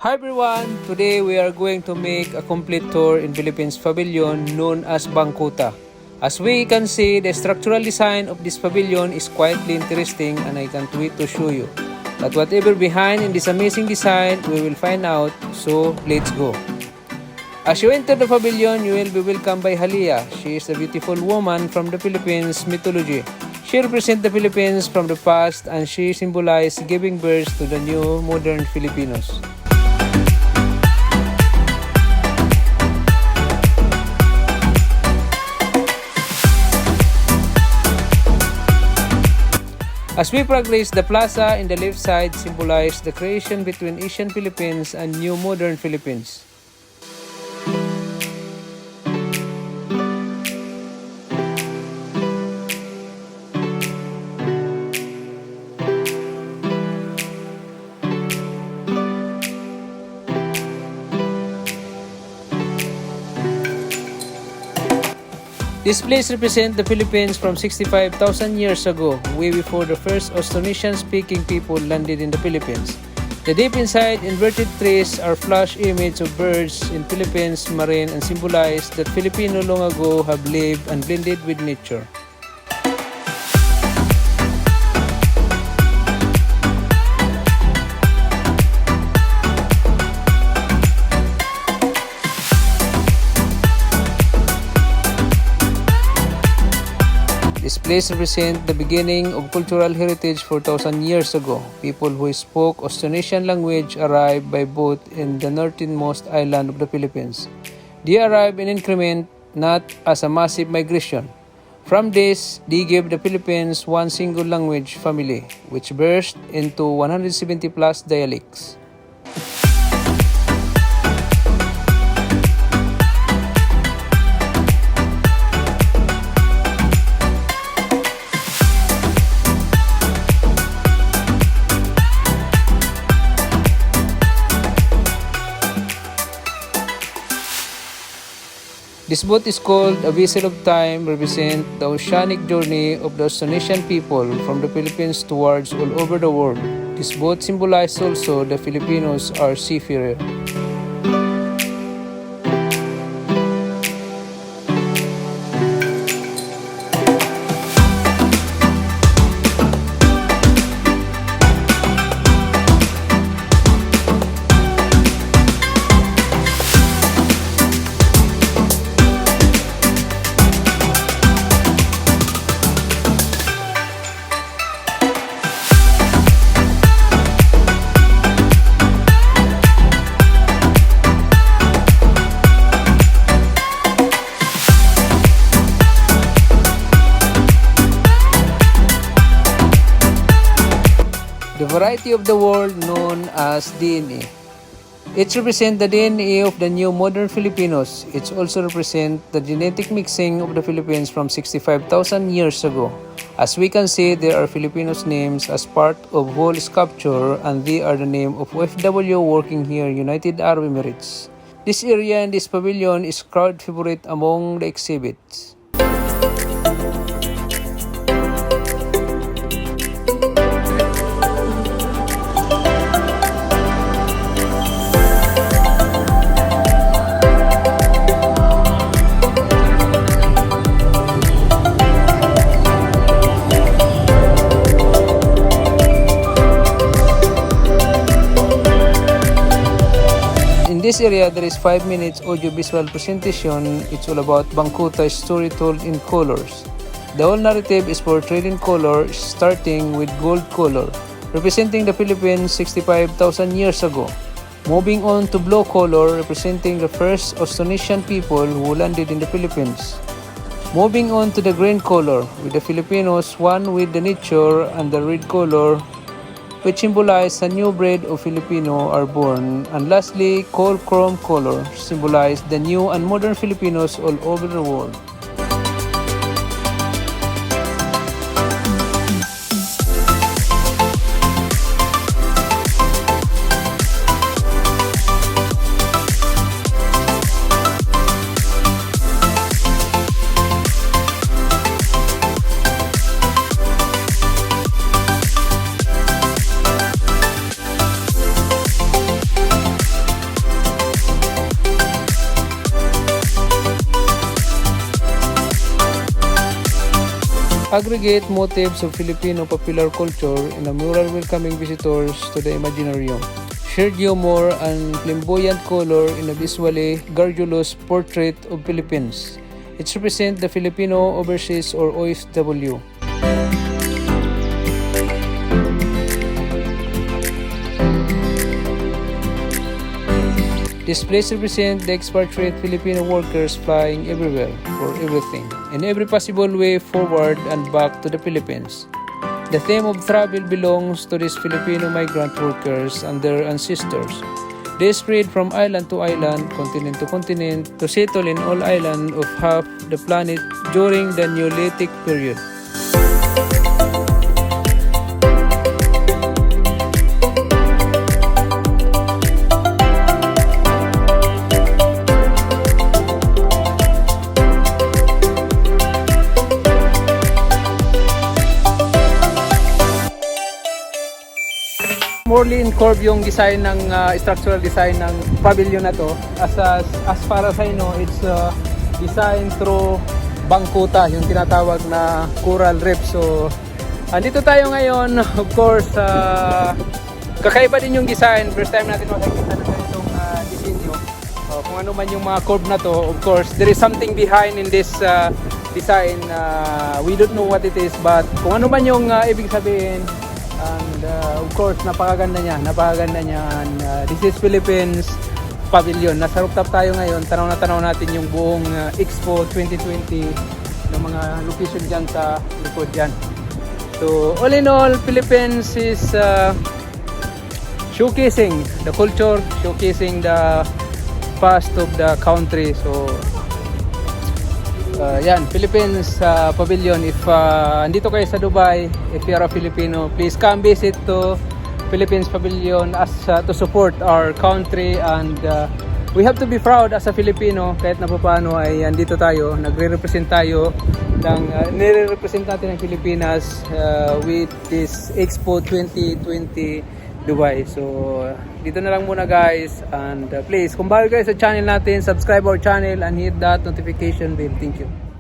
Hi everyone! Today we are going to make a complete tour in Philippines Pavilion known as Bangkuta. As we can see, the structural design of this pavilion is quietly interesting and I can't wait to show you. But whatever behind in this amazing design, we will find out, so let's go. As you enter the pavilion, you will be welcomed by HALIYA. She is a beautiful woman from the Philippines mythology. She represents the Philippines from the past and she symbolizes giving birth to the new modern Filipinos. As we progress, the plaza in the left side symbolizes the creation between Asian Philippines and new modern Philippines. This place represents the Philippines from 65,000 years ago, way before the first Austronesian-speaking people landed in the Philippines. The deep inside inverted trees are flash images of birds in Philippines marine and symbolize that Filipino long ago have lived and blended with nature. This place represents the beginning of cultural heritage 4,000 years ago. People who spoke Austronesian language arrived by boat in the northernmost island of the Philippines. They arrived in increment, not as a massive migration. From this, they gave the Philippines one single language family, which burst into 170 plus dialects. This boat is called a vessel of time, represent the oceanic journey of the Austronesian people from the Philippines towards all over the world. This boat symbolizes also the Filipinos are seafarer. The variety of the world known as DNA. It represents the DNA of the new modern Filipinos. It also represents the genetic mixing of the Philippines from 65,000 years ago. As we can see, there are Filipinos names as part of whole sculpture and they are the name of OFW working here, United Arab Emirates. This area in this pavilion is crowd favorite among the exhibits. In this area, there is 5 minutes audio-visual presentation. It's all about Bangkuta's story told in colors. The whole narrative is portrayed in color, starting with gold color, representing the Philippines 65,000 years ago. Moving on to blue color, representing the first Austronesian people who landed in the Philippines. Moving on to the green color, with the Filipinos one with the nature, and the red color, which symbolize a new breed of Filipino are born, and lastly, coal chrome color symbolize the new and modern Filipinos all over the world. aggregate motifs of Filipino popular culture in a mural welcoming visitors to the Imaginarium. Shared humor and flamboyant color in a visually garrulous portrait of Philippines. It represents the Filipino overseas or OFW. Displays represent the expatriate Filipino workers flying everywhere for everything, in every possible way forward and back to the Philippines. The theme of travel belongs to these Filipino migrant workers and their ancestors. They spread from island to island, continent to continent, to settle in all islands of half the planet during the Neolithic period. Morely in curve yung design ng structural design ng pavilion na to. As far as I know, it's designed through bangkuta, yung tinatawag na coral reef. So andito tayo ngayon, of course, kakaiba din yung design. First time natin makikita na itong disenyo. Kung ano man yung mga curve na to, of course, there is something behind in this design. We don't know what it is, but kung ano man yung ibig sabihin. And of course, napakaganda niya. And, this is Philippines Pavilion. Nasa rooftop tayo ngayon. Tanaw natin yung buong Expo 2020 ng mga location dyan sa likod dyan. So, all in all, Philippines is showcasing the culture, showcasing the past of the country. So, yan, Philippines Pavilion. If andito kayo sa Dubai, if you are a Filipino, please come visit to Philippines Pavilion as to support our country, and we have to be proud as a Filipino kahit na paano ay andito tayo, nagre-represent tayo nire-represent natin ang Pilipinas with this Expo 2020 Dubai. So dito na lang muna guys, and please kung bago kayo sa channel natin, subscribe our channel and hit that notification bell. Thank you.